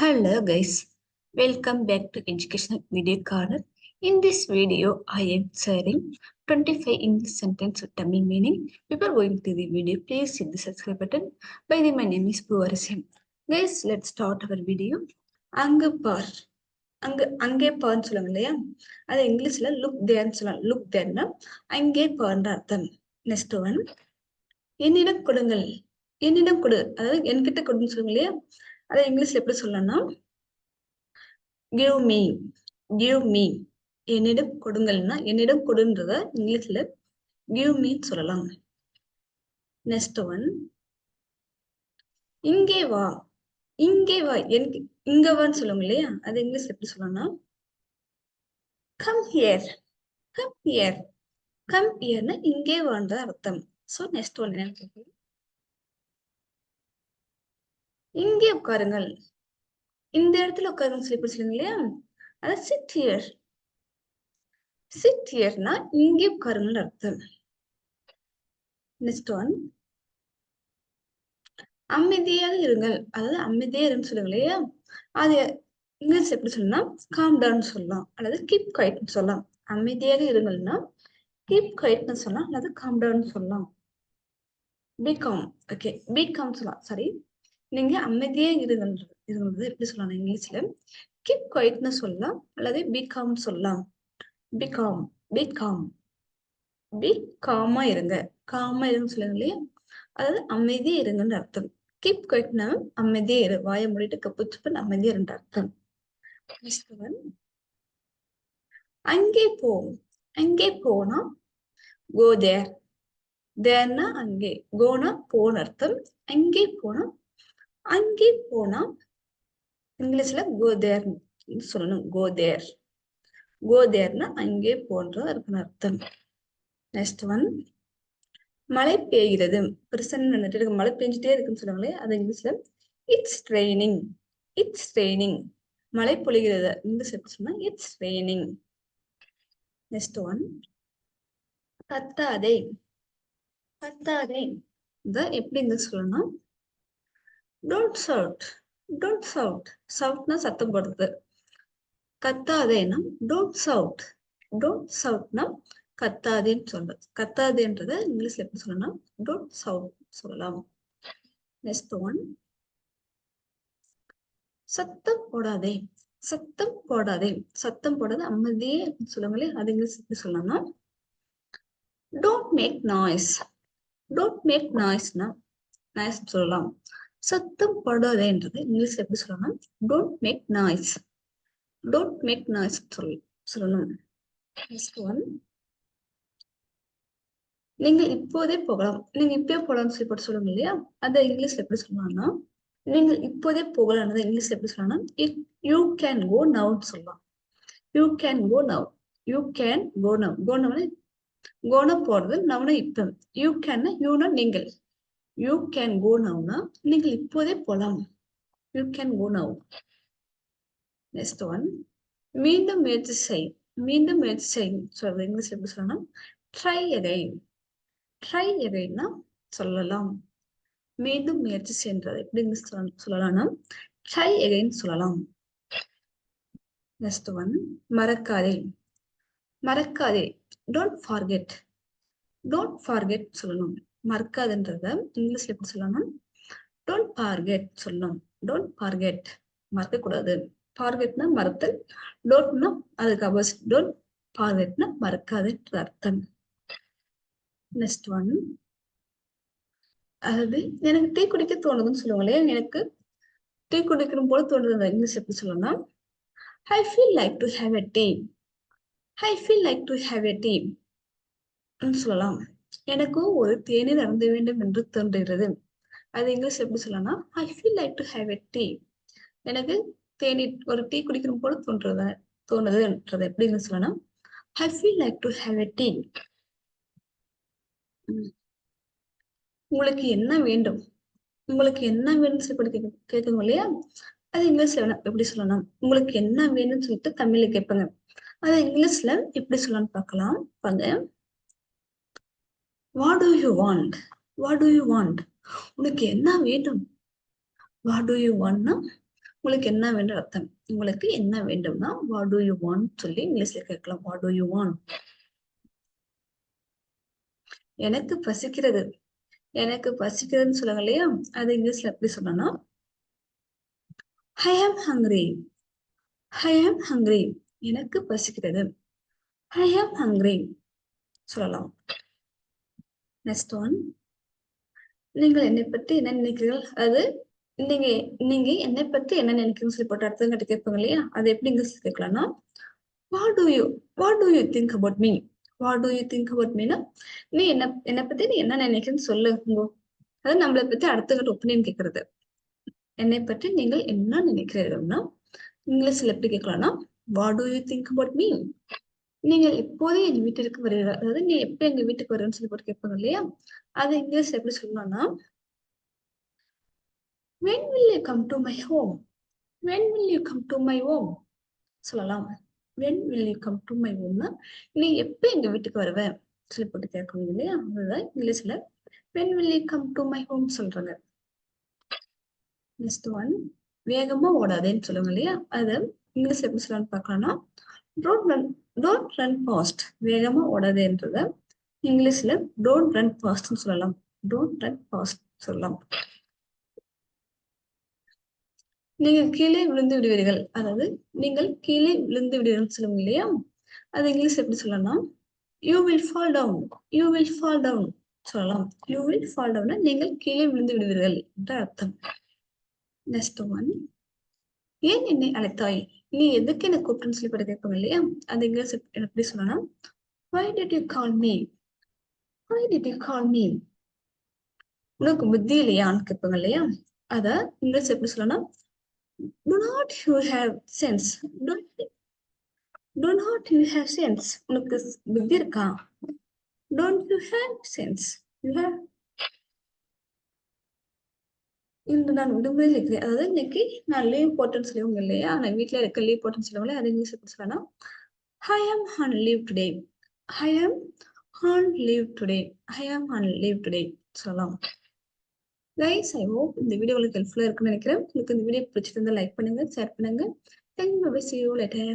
Hello guys, welcome back to Educational Video Corner. In this video, I am sharing 25 English sentence with Tamil meaning. Before going to the video, please hit the subscribe button. By the way, my name is Puvarasim. Guys, let's start our video. அங்கு பார் அங்கே பார்ன்னு சொல்லுவாங்க இல்லையா, அது இங்கிலீஷ்ல look தேர்ன்னு சொல்லலாம். Look தேர்னா அங்கே பார்ன்ற அர்த்தம். Next one, என்னிடம் கொடுங்கள். என்னிடம் கொடு, அதாவது என்கிட்ட கொடுன்னு சொல்லுங்க இல்லையா, அதை இங்கிலீஷ்ல எப்படி சொல்லலாம்னா give me, give me. என்னிடம் கொடுங்கள்னா என்னிடம் கொடுன்றத இங்கிலீஷ்ல give me சொல்லலாம். நெக்ஸ்ட் ஒன், இங்கே வா. இங்கே வா, எனக்கு இங்க வான்னு சொல்லுவாங்க இல்லையா, அது இங்கிலீஷ்ல எப்படி சொல்லலாம்னா come here, come here. come hereனா இங்கே வான்ற அர்த்தம். சோ நெக்ஸ்ட் ஒன் என்ன, இங்கே உட்காருங்கள். இந்த இடத்துல உட்காருங்க சொல்லி எப்படி சொல்லுங்க இல்லையா, அத sit here. sit hereனா இங்கே உட்காருங்கன்னு அர்த்தம். நெக்ஸ்ட் ஒன், அமைதியாக இருங்கள். அதாவது அமைதியா இருன்னு சொல்லுங்க இல்லையா, அது இங்கிலீஷ் எப்படி சொல்லலாம், காம் டவுன் சொல்லலாம் அல்லது கீப் குவைட்னு சொல்லலாம். அமைதியாக இருங்கள்னா கீப் குவைட்னு சொல்லலாம் அல்லது காம் டவுன் சொல்லலாம். Be calm, okay, be calm சொல்லலாம். சாரி, நீங்க அமைதியா இருங்கன்றது எப்படி சொல்லலாம் இங்கிலீஷ்ல கீப் குவைட்னு சொல்லலாம் அல்லது பி காம் சொல்லலாம். Be calm, be calm, be காமா இருங்க. காமா இருங்கன்னு சொல்லுங்க இல்லையா, அதாவது அமைதியா இருங்கன்னு அர்த்தம். கீப் குவைட்னா அமைதியா இரு, வாயை மூடிட்டு கப்புச்சுப்பன் அமைதியா இருன்ற அர்த்தம். அங்கே போ. அங்கே போனா go there. தேர்னா அங்கே, கோனா போன அர்த்தம். அங்கே போனா, அங்கே போனா இங்கிலீஷ்ல go there சொல்லணும். go there, go thereனா அங்கே போன்ற இருக்குன்னு அர்த்தம். நெக்ஸ்ட் ஒன், மழை பெய்கிறது. பிரசன்ட் வந்துட்டு மழை பெஞ்சிட்டே இருக்குன்னு சொல்லுவாங்களே, அது இங்கிலீஷ்ல இட்ஸ் ரெய்னிங். இட்ஸ் ரெய்னிங், மழை பொழிகிறது. இங்கிலீஷ் எப்படி சொன்னா இட்ஸ் ரெய்னிங். நெக்ஸ்ட் ஒன், கத்தாதே. கத்தாதே இத எப்படி இங்கிலீஷ் சொல்லணும், டோன்ட் ஷவுட். டோன்ட் ஷவுட், ஷவுட்னா சத்தம் போடுறது. கத்தாதேனா டோன்ட் ஷவுட். டோன்ட் ஷவுட்னா கத்தாதேன்னு சொல்றது. கத்தாதேன்றத இங்கிலீஷ்ல எப்படி சொல்லணும், டோன்ட் ஷவுட் சொல்லலாம். நெக்ஸ்ட் ஒன், சத்தம் போடாதே. சத்தம் போடாதே, சத்தம் போடாத அமைதியே சொல்லுங்களே, அது இங்கிலீஷ் எப்படி சொல்லலாம்னா don't make noise. Don't make நாய்ஸ்னா நாய்ஸ் சொல்லலாம். சத்தம் போடாதேன்றது இங்கிலீஷ்ல எப்படி சொல்லலாம், don't make noise. Don't make noise சொல்லணும். நெக்ஸ்ட் ஒன், நீங்க இப்போதே போகலாம். நீங்க இப்பயே போகலாம்னு சொல்லி போட்டு சொல்லுங்க இல்லையா, அதை இங்கிலீஷ்ல எப்படி சொல்லலாம்னா நீங்க இப்போதே போகலாம். இங்கிலீஷ்ல எப்படி சொல்லலாம், யூ கேன் கோ நவுன்னு சொல்லலாம். You can go now. You can go now. Go நவ்னா கோனா போறது, நவ்னா இப்ப. யூ கேன்னா யூனா நீங்கள். யூ கேன் கோ நவ்னா நீங்கள் இப்போதே போலாம். You can go now. Next one, மீண்டும் முயற்சி செய். மீண்டும் முயற்சி செய் சொல்றது இங்கிலீஷ்ல எப்படி சொல்லலாம், ட்ரை அகைன். ட்ரை அகைன்னா சொல்லலாம். மீண்டும் முயற்சி செய்யறது எப்படி இங்கிலீஷ் சொல்லலாம்னா ட்ரை அகைன் சொல்லலாம். நெக்ஸ்ட் ஒன், மறக்காதே. மறக்காதே, டோன்ட் ஃபார்கெட். டோன்ட் ஃபார்கெட் சொல்லணும். மறக்காதுன்றத இங்கிலீஷ்ல எப்படி சொல்லணும், டோன்ட் ஃபார்கெட் சொல்லணும். டோன்ட் ஃபார்கெட், மறக்க கூடாது. ஃபார்கெட்னா மறத்தல், டோன்ட்னா அதுக்கு ஆப்போசிட். டோன்ட் ஃபார்கெட்னா மறக்காதுன்ற அர்த்தம். நெக்ஸ்ட் ஒன், அதாவது எனக்கு டீ குடிக்க தோணுதுன்னு சொல்லுவாங்களே, எனக்கு டீ குடிக்கணும் போல தோணுது. இங்கிலீஷ் எப்படி சொல்லணும்னா I feel like to have a tea. I feel like to have a tea சொல்லலாம். எனக்கு ஒரு தேநீர் அருந்த வேண்டும் என்று தோன்றுகிறது. அது இங்கிலீஷ் எப்படி சொல்லலாம்னா I feel like to have a tea. எனக்கு தேநீர், ஒரு டீ குடிக்கணும் போல தோணுதுன்றதை எப்படி சொல்லலாம், I feel like to have a tea. உங்களுக்கு என்ன வேண்டும், உங்களுக்கு என்ன வேணும்னு சொல்லி கேட்கணும் இல்லையா, அது இங்கிலீஷ்ல எப்படி சொல்லணும், உங்களுக்கு என்ன வேணும்னு சொல்லிட்டு தமிழ்ல கேட்பாங்க. அது இங்கிலீஷ்ல எப்படி சொல்லலாம்னு பார்க்கலாம். பாருங்க, what do you want? What do you want? உனக்கு என்ன வேண்டும்? What do you want? உங்களுக்கு என்ன வேண்டும் அர்த்தம். உங்களுக்கு என்ன வேண்டும்னா வாட் டு யூ வாண்ட் சொல்லி இங்கிலீஷ்ல கேட்கலாம். What do you want. எனக்கு பசிக்கிறது. எனக்கு பசிக்கிறதுன்னு சொல்லுவாங்க இல்லையா, அது இங்கிலீஷ்ல எப்படி சொல்லணும்னா ஐ ஆம் ஹங்க்ரி. ஐ ஆம் ஹங்க்ரி. எனக்கு பசிக்கிறது. ஐ ஆம் ஹங்க்ரி சொல்லலாம். நெக்ஸ்ட் ஒன், நீங்கள் என்னை பற்றி என்ன நினைக்கிறீர்கள். அது நீங்க நீங்க என்னை பத்தி என்ன நினைக்கிறீங்கன்னு சொல்லி போட்டு அடுத்தவங்க கேட்பாங்க இல்லையா, அது எப்படி இங்கிலீஷ்ல கேட்கலாம்னா what do you what do you think about me. What do you think about மீனா நீ என்னை பத்தி நீ என்ன நினைக்கிறேன்னு சொல்லுங்க. அது நம்மளை பத்தி அடுத்தவங்க ஒப்பீனியன் கேட்கறது. என்னை பற்றி நீங்கள் என்ன நினைக்கிறீர்கள்னா இங்கிலீஷ்ல எப்படி கேட்கலாம்னா what do you think about me. நீங்கள் எப்போதே எங்க வீட்டிற்கு வருவீர்கள். அதாவது நீ எப்ப எங்க வீட்டுக்கு வருவேன்னு சொல்லி போட்டு கேட்பாங்க இல்லையா, அது இங்கிலீஷ்ல எப்படி சொல்லலாம்னா when will you come to my home. when will you come to my home சொல்லலாம். when will you come to my home னா நீ எப்ப எங்க வீட்டுக்கு வருவ சொல்லி போட்டு கேட்கணும் இல்லையா, அதுதான் இங்கிலீஷ்ல when will you come to my home சொல்றாங்க. நெக்ஸ்ட் ஒன், வேகமா ஓடாதேன்னு சொல்லுவாங்க இல்லையா, அது இங்கிலீஷ்ல எப்படி சொல்லலாம்னு பார்க்கலாம்னா don't run don't run fast. வேகமா ஓடாதேன்றத இங்கிலீஷ்ல டோன்ட் ரன் ஃபாஸ்ட்னு சொல்லலாம். டோன்ட் ரன் ஃபாஸ்ட் சொல்லலாம். நீங்கள் கீழே விழுந்து விடுவீர்கள். அதாவது நீங்கள் கீழே விழுந்து விடுவீர்கள் சொல்லுங்க இல்லையா, அது இங்கிலீஷ் எப்படி சொல்லலாம் you will fall down. You will fall down சொல்லலாம். யூ வில் ஃபால் டவுன் நீங்கள் கீழே விழுந்து விடுவீர்கள் என்ற அர்த்தம். நெக்ஸ்ட் ஒன், ஏன் என்னை அழைத்தாய். நீ எதுக்கு என்ன கூப்பிட்டுன்னு சொல்லி பட கேட்பாங்க இல்லையா, அது இங்கிலீஷ் எப்படி சொல்லலாம் why did you call me. why did you call me. உனக்கு புத்தி இல்லையான்னு கேட்பாங்க இல்லையா, அத இங்கிலீஷ் எப்படி சொல்லலாம் do not you have sense. do not you have sense. உனக்கு புத்தி இருக்கா. don't you have sense. you have. இன்று நான் விடுமுறையில் இருக்கிறேன். அதாவது இன்னைக்கு நான் லீவ் போட்டேன்னு சொல்லுவாங்க இல்லையா, நான் வீட்டுல இருக்க லீவ் போட்டேன்னு சொல்லுவாங்களே, அது இங்கிலீஷ் எப்படி சொல்லலாம் I am on leave today. I am on leave today. I am on leave today சொல்லலாம். கைஸ், ஐ ஹோப் இந்த வீடியோ உங்களுக்கு ஹெல்ப்ஃபுல்லா இருக்குன்னு நினைக்கிறேன். உங்களுக்கு இந்த வீடியோ பிடிச்சிருந்தா லைக் பண்ணுங்க, ஷேர் பண்ணுங்க. Thank you. See you later.